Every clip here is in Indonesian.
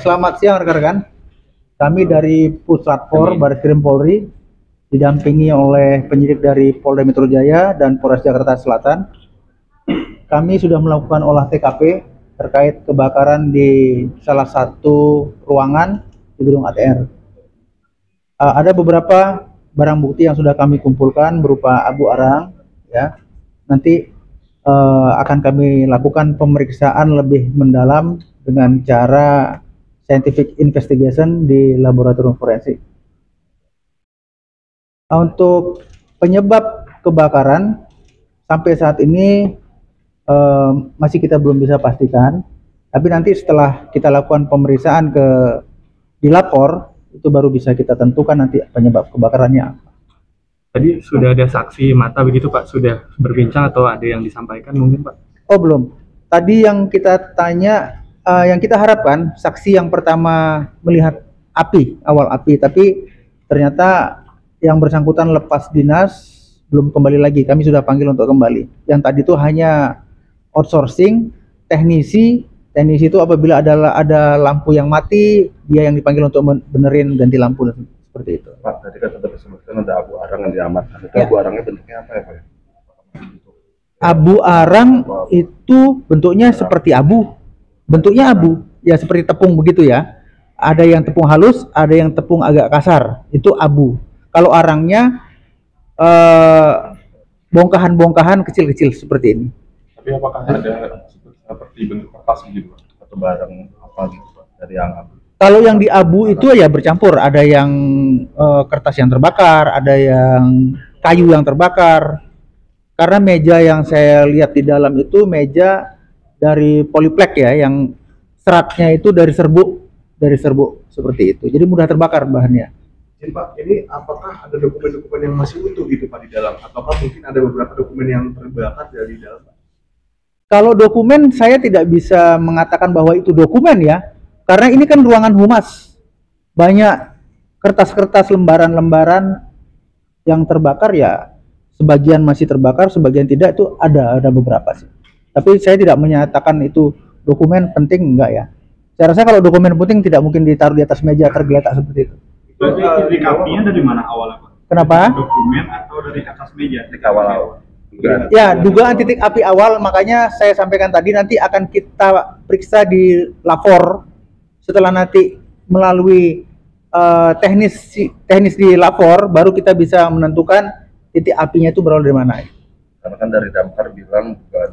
Selamat siang rekan-rekan. Kami dari Puslapor Barreskrim Polri didampingi oleh penyidik dari Polda Metro Jaya dan Polres Jakarta Selatan. Kami sudah melakukan olah TKP terkait kebakaran di salah satu ruangan di gedung ATR. Ada beberapa barang bukti yang sudah kami kumpulkan berupa abu arang, ya. Nanti akan kami lakukan pemeriksaan lebih mendalam dengan cara scientific investigation di laboratorium forensik. Untuk penyebab kebakaran sampai saat ini masih kita belum bisa pastikan, tapi nanti setelah kita lakukan pemeriksaan di lapor itu baru bisa kita tentukan nanti penyebab kebakarannya. Tadi sudah ada saksi mata begitu Pak, sudah berbincang atau ada yang disampaikan mungkin Pak? Oh belum. Tadi yang kita tanya, yang kita harapkan saksi yang pertama melihat api, awal api, tapi ternyata yang bersangkutan lepas dinas belum kembali lagi. Kami sudah panggil untuk kembali. Yang tadi itu hanya outsourcing, teknisi itu apabila ada lampu yang mati, dia yang dipanggil untuk benerin ganti lampu seperti itu. Pak, tadi kan sudah disebutkan ada abu arang yang diamankan. Itu ya. Abu arangnya bentuknya apa ya Pak? Abu arang itu bentuknya seperti abu. Bentuknya abu, ya seperti tepung begitu ya. Ada yang tepung halus, ada yang tepung agak kasar. Itu abu. Kalau arangnya bongkahan-bongkahan kecil-kecil seperti ini. Tapi apakah ada seperti bentuk kertas gitu Pak? Atau barang apa gitu Pak dari yang abu? Kalau yang di abu itu ya bercampur, ada yang kertas yang terbakar, ada yang kayu yang terbakar. Karena meja yang saya lihat di dalam itu meja dari poliplek ya, yang seratnya itu dari serbuk seperti itu. Jadi mudah terbakar bahannya. Jadi Pak, ini apakah ada dokumen-dokumen yang masih utuh gitu Pak di dalam? Ataukah mungkin ada beberapa dokumen yang terbakar dari dalam Pak? Kalau dokumen saya tidak bisa mengatakan bahwa itu dokumen ya. Karena ini kan ruangan humas, banyak kertas-kertas lembaran-lembaran yang terbakar ya, sebagian masih terbakar, sebagian tidak, itu ada beberapa sih. Tapi saya tidak menyatakan itu dokumen penting, enggak ya. Saya rasa kalau dokumen penting tidak mungkin ditaruh di atas meja tergeletak seperti itu. Berarti titik apinya dari mana awalnya Pak? Kenapa? Dokumen atau dari atas meja? Titik awal. Ya, dugaan titik api awal, makanya saya sampaikan tadi nanti akan kita periksa di lapor. Setelah nanti melalui teknis di lapor, baru kita bisa menentukan titik apinya itu berasal dari mana. Karena kan dari damkar bilang bukan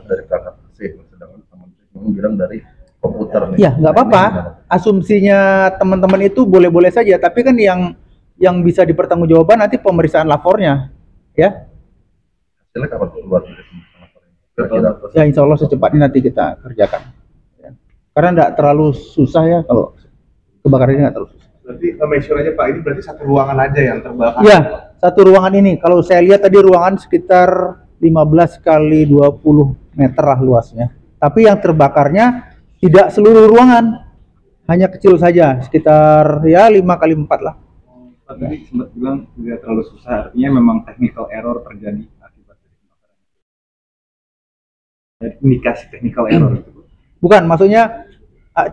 dari perangkat mesin, sedangkan teman-teman bilang dari komputer. Ya, nggak apa-apa. Asumsinya teman-teman itu boleh-boleh saja, tapi kan yang bisa dipertanggungjawabkan nanti pemeriksaan lapornya, ya. Hasilnya kapan keluar? Ya, insya Allah secepatnya nanti kita kerjakan. Karena nggak terlalu susah ya, kalau kebakaran ini nggak terlalu susah. Berarti make sure aja Pak, ini berarti satu ruangan aja yang terbakar? Ya, satu ruangan ini. Kalau saya lihat tadi ruangan sekitar 15 kali 20 meter lah luasnya. Tapi yang terbakarnya tidak seluruh ruangan, hanya kecil saja, sekitar ya 5 kali 4 lah. Pak tadi sempat bilang tidak terlalu susah, artinya memang technical error terjadi akibat dari kebakaran. Indikasi technical error itu. Bukan, maksudnya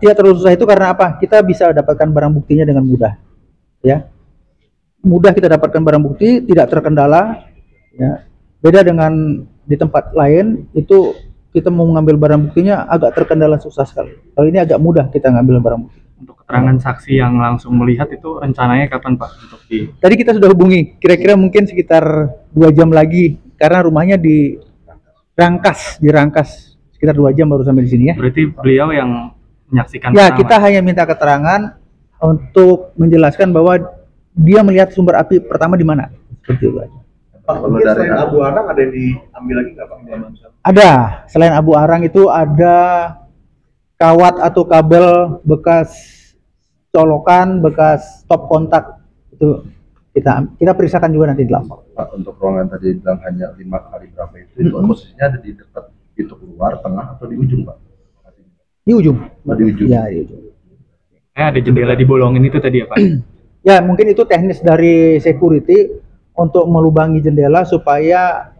tidak terlalu susah itu karena apa? Kita bisa dapatkan barang buktinya dengan mudah, ya. Mudah kita dapatkan barang bukti, tidak terkendala, ya. Beda dengan di tempat lain itu kita mau mengambil barang buktinya agak terkendala, susah sekali. Kalau ini agak mudah kita ngambil barang bukti. Untuk keterangan saksi yang langsung melihat itu rencananya kapan Pak? Tadi kita sudah hubungi, kira-kira mungkin sekitar 2 jam lagi, karena rumahnya dirangkas sekitar 2 jam baru sampai di sini ya. Berarti beliau yang menyaksikan. Ya, kita hanya minta keterangan untuk menjelaskan bahwa dia melihat sumber api pertama di mana. Seperti itu aja. Pak, mungkin selain abu arang ada yang diambil lagi nggak Pak? Ada, selain abu arang itu ada kawat atau kabel bekas colokan, bekas stop kontak, itu kita periksakan juga nanti di lapor. Pak, untuk ruangan tadi bilang hanya 5 kali berapa itu posisinya ada di dekat pintu keluar, tengah atau di ujung Pak? Di ujung. Di ujung. Ya, di ujung. Ada jendela dibolongin itu tadi ya Pak? Ya, mungkin itu teknis dari security untuk melubangi jendela supaya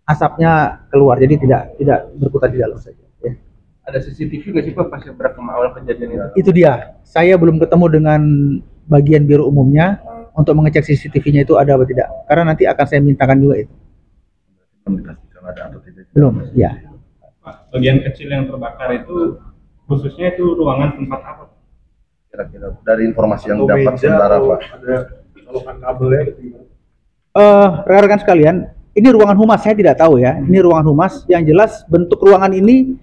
asapnya keluar, jadi tidak berkutat di dalam saja. Ya. Ada CCTV nggak sih Pak pas awal kejadian itu? Itu dia. Saya belum ketemu dengan bagian biro umumnya untuk mengecek CCTV-nya itu ada atau tidak. Karena nanti akan saya mintakan juga itu. Belum dipastikan ada atau tidak. Belum, ya. Pak, bagian kecil yang terbakar itu khususnya itu ruangan tempat apa? Kira-kira dari informasi yang Atau dapat meja, sementara atau Pak. ada colokan kabelnya gitu gimana? Rekan-rekan sekalian, ini ruangan humas, saya tidak tahu ya. Ini ruangan humas. Yang jelas bentuk ruangan ini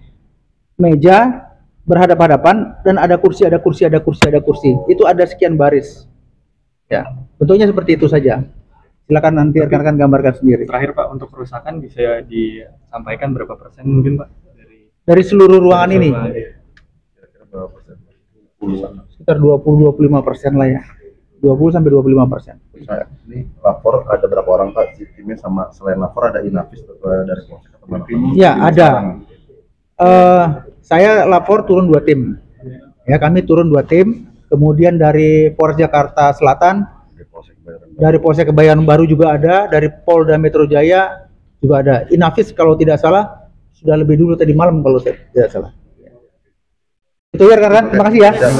meja berhadap-hadapan dan ada kursi, ada kursi, ada kursi, ada kursi. Itu ada sekian baris. Ya, bentuknya seperti itu saja. Silakan nanti rekan-rekan gambarkan sendiri. Terakhir Pak, untuk kerusakan bisa disampaikan berapa persen mungkin Pak Dari seluruh ruangan ini, Kira-kira berapa persen? 10-an. sekitar 20-25% lah ya. 20-25%. Saya ini lapor ada berapa orang Pak? Timnya sama selain lapor ada Inavis dari Polsek atau mana? Ya, ada. Saya lapor turun 2 tim. Ya, kami turun 2 tim. Kemudian dari Polres Jakarta Selatan, Dari Polsek Kebayoran. dari Polsek Kebayoran Baru juga ada, dari Polda Metro Jaya juga ada. Inavis kalau tidak salah sudah lebih dulu tadi malam kalau saya tidak salah. Itu ya rekan-rekan, terima kasih ya. Ya,